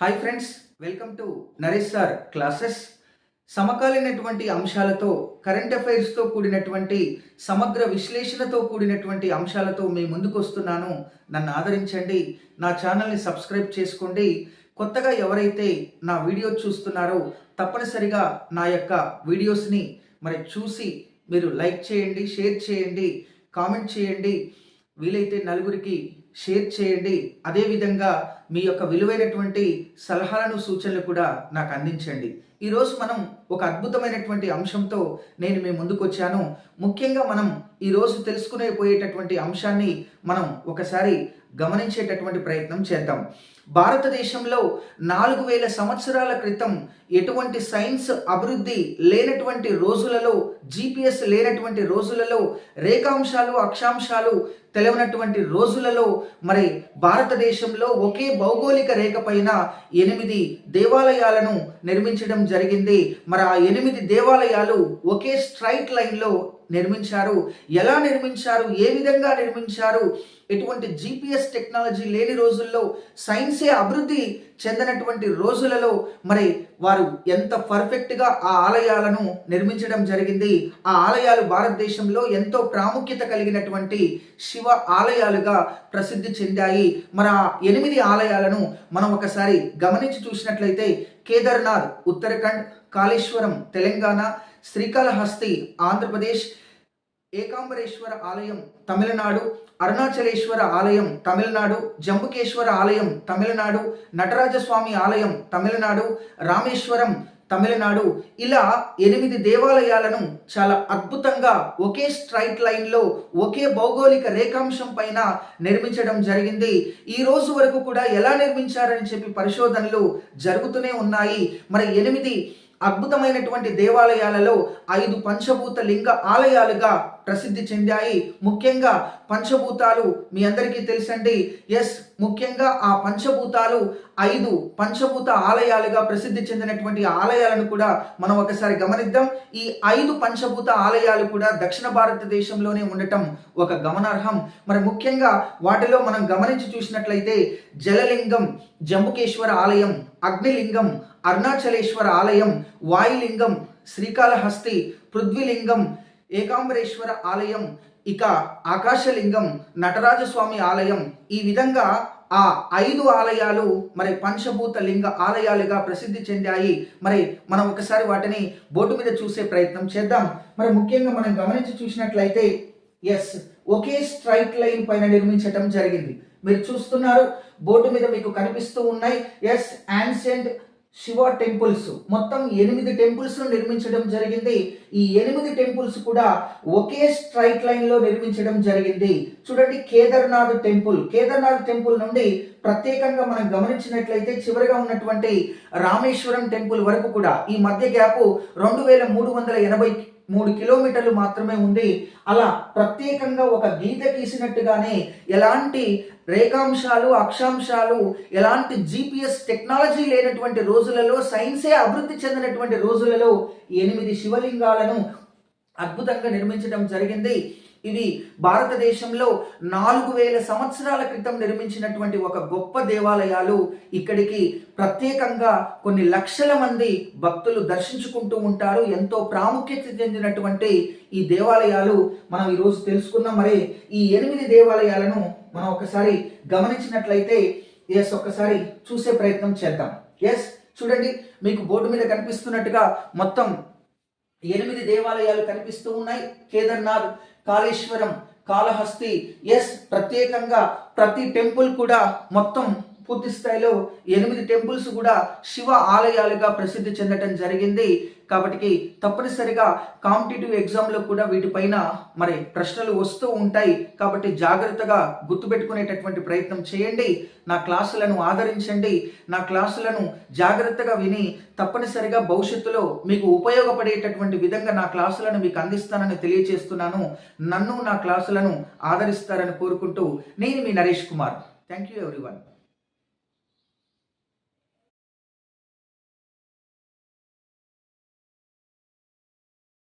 Hi friends, welcome to Naresh sir classes. సమకాలీనటువంటి అంశాలతో, current అఫైర్స్తో కూడినటువంటి సమగ్ర విశ్లేషణతో కూడినటువంటి అంశాలతో మీ ముందుకు వస్తున్నాను. నన్ను ఆదరించండి, నా ఛానల్ని సబ్స్క్రైబ్ చేసుకోండి. కొత్తగా ఎవరైతే నా వీడియో చూస్తున్నారో తప్పనిసరిగా నా యొక్క వీడియోస్ని చూసి మీరు లైక్ చేయండి, షేర్ చేయండి, కామెంట్ చేయండి, వీలైతే నలుగురికి షేర్ చేయండి. అదేవిధంగా మీ యొక్క విలువైనటువంటి సలహాలను, సూచనలు కూడా నాకు అందించండి. ఈరోజు మనం ఒక అద్భుతమైనటువంటి అంశంతో నేను మీ ముందుకు వచ్చాను. ముఖ్యంగా మనం ఈరోజు తెలుసుకునేపోయేటటువంటి అంశాన్ని మనం ఒకసారి గమనించేటటువంటి ప్రయత్నం చేద్దాం. భారతదేశంలో 4000 సంవత్సరాల క్రితం ఎటువంటి సైన్స్ అభివృద్ధి లేనటువంటి రోజులలో, GPS లేనటువంటి రోజులలో, రేఖాంశాలు, అక్షాంశాలు తెలవనటువంటి రోజులలో భారతదేశంలో ఒకే భౌగోళిక రేఖ పైన 8 దేవాలయాలను నిర్మించడం జరిగింది. ఆ 8 దేవాలయాలు ఒకే స్ట్రైట్ లైన్లో నిర్మించారు. ఎలా నిర్మించారు, ఏ విధంగా నిర్మించారు, ఎటువంటి GPS టెక్నాలజీ లేని రోజుల్లో, సైన్సే అభివృద్ధి చెందినటువంటి రోజులలో వారు ఎంత పర్ఫెక్ట్గా ఆ ఆలయాలను నిర్మించడం జరిగింది. ఆ ఆలయాలు భారతదేశంలో ఎంతో ప్రాముఖ్యత కలిగినటువంటి శివ ఆలయాలుగా ప్రసిద్ధి చెందాయి. ఆ 8 ఆలయాలను మనం ఒకసారి గమనించి చూసినట్లయితే కేదార్నాథ్ ఉత్తరాఖండ్, కాళేశ్వరం తెలంగాణ, శ్రీకాళహస్తి ఆంధ్రప్రదేశ్, ఏకాంబరేశ్వర ఆలయం తమిళనాడు, అరుణాచలేశ్వర ఆలయం తమిళనాడు, జంబుకేశ్వర ఆలయం తమిళనాడు, నటరాజస్వామి ఆలయం తమిళనాడు, రామేశ్వరం తమిళనాడు. ఇలా 8 దేవాలయాలను చాలా అద్భుతంగా ఒకే స్ట్రైట్ లైన్లో, ఒకే భౌగోళిక రేఖాంశం పైన నిర్మించడం జరిగింది. ఈ రోజు వరకు కూడా ఎలా నిర్మించారని చెప్పి పరిశోధనలు జరుగుతూనే ఉన్నాయి. 8 అద్భుతమైనటువంటి దేవాలయాలలో 5 పంచభూత లింగ ఆలయాలుగా ప్రసిద్ధి చెందాయి. ముఖ్యంగా పంచభూతాలు మీ అందరికీ తెలుసండి. ముఖ్యంగా ఆ పంచభూతాలు 5 పంచభూత ఆలయాలుగా ప్రసిద్ధి చెందినటువంటి ఆలయాలను కూడా మనం ఒకసారి గమనిద్దాం. ఈ 5 పంచభూత ఆలయాలు కూడా దక్షిణ భారతదేశంలోనే ఉండటం ఒక గమనార్హం. ముఖ్యంగా వాటిలో మనం గమనించి చూసినట్లయితే జలలింగం జంబుకేశ్వర ఆలయం, అగ్నిలింగం అరుణాచలేశ్వర ఆలయం, వాయులింగం శ్రీకాళహస్తి, పృథ్వీలింగం ఏకాంబరేశ్వర ఆలయం, ఇక ఆకాశలింగం నటరాజస్వామి ఆలయం. ఈ విధంగా ఆ 5 ఆలయాలు పంచభూత లింగ ఆలయాలుగా ప్రసిద్ధి చెందాయి. మనం ఒకసారి వాటిని బోర్డు మీద చూసే ప్రయత్నం చేద్దాం. ముఖ్యంగా మనం గమనించి చూసినట్లయితే ఒకే స్ట్రైట్ లైన్ పైన నిర్మించటం జరిగింది. మీరు చూస్తున్నారు, బోర్డు మీద మీకు కనిపిస్తూ ఉన్నాయి. యాన్షియంట్ శివ టెంపుల్స్, మొత్తం 8 టెంపుల్స్ నిర్మించడం జరిగింది. ఈ 8 టెంపుల్స్ కూడా ఒకే స్ట్రైట్ లైన్ లో నిర్మించడం జరిగింది. చూడండి, కేదార్నాథ్ టెంపుల్ నుండి ప్రత్యేకంగా మనం గమనించినట్లయితే చివరిగా ఉన్నటువంటి రామేశ్వరం టెంపుల్ వరకు కూడా ఈ మధ్య గ్యాప్ 2383 కిలోమీటర్లు మాత్రమే ఉంది. అలా ప్రత్యేకంగా ఒక గీత గీసినట్టుగానే ఎలాంటి రేఖాంశాలు, అక్షాంశాలు, ఎలాంటి GPS టెక్నాలజీ లేనటువంటి రోజులలో, సైన్సే అభివృద్ధి చెందినటువంటి రోజులలో 8 శివలింగాలను అద్భుతంగా నిర్మించడం జరిగింది. ఇవి భారతదేశంలో 4000 సంవత్సరాల క్రితం నిర్మించినటువంటి ఒక గొప్ప దేవాలయాలు. ఇక్కడికి ప్రత్యేకంగా కొన్ని లక్షల మంది భక్తులు దర్శించుకుంటూ ఉంటారు. ఎంతో ప్రాముఖ్యత చెందినటువంటి ఈ దేవాలయాలు మనం ఈరోజు తెలుసుకున్నాం. ఈ 8 దేవాలయాలను మనం ఒకసారి గమనించినట్లయితే ఒకసారి చూసే ప్రయత్నం చేద్దాం. చూడండి, మీకు బోర్డు మీద కనిపిస్తున్నట్టుగా మొత్తం 8 దేవాలయాలు కనిపిస్తూ ఉన్నాయి. కేదార్నాథ్, కాళేశ్వరం, కాళహస్తి. ప్రత్యేకంగా ప్రతి టెంపుల్ కూడా మొత్తం పూర్తి స్థాయిలో 8 టెంపుల్స్ కూడా శివ ఆలయాలుగా ప్రసిద్ధి చెందటం జరిగింది. కాబట్టి తప్పనిసరిగా కాంపిటేటివ్ ఎగ్జామ్లో కూడా వీటిపైన ప్రశ్నలు వస్తూ ఉంటాయి. కాబట్టి జాగ్రత్తగా గుర్తుపెట్టుకునేటటువంటి ప్రయత్నం చేయండి. నా క్లాసులను ఆదరించండి. నా క్లాసులను జాగ్రత్తగా విని తప్పనిసరిగా భవిష్యత్తులో మీకు ఉపయోగపడేటటువంటి విధంగా నా క్లాసులను మీకు అందిస్తానని తెలియజేస్తున్నాను. నన్ను, నా క్లాసులను ఆదరిస్తారని కోరుకుంటూ నేను మీ Naresh Kumar. Thank you everyone.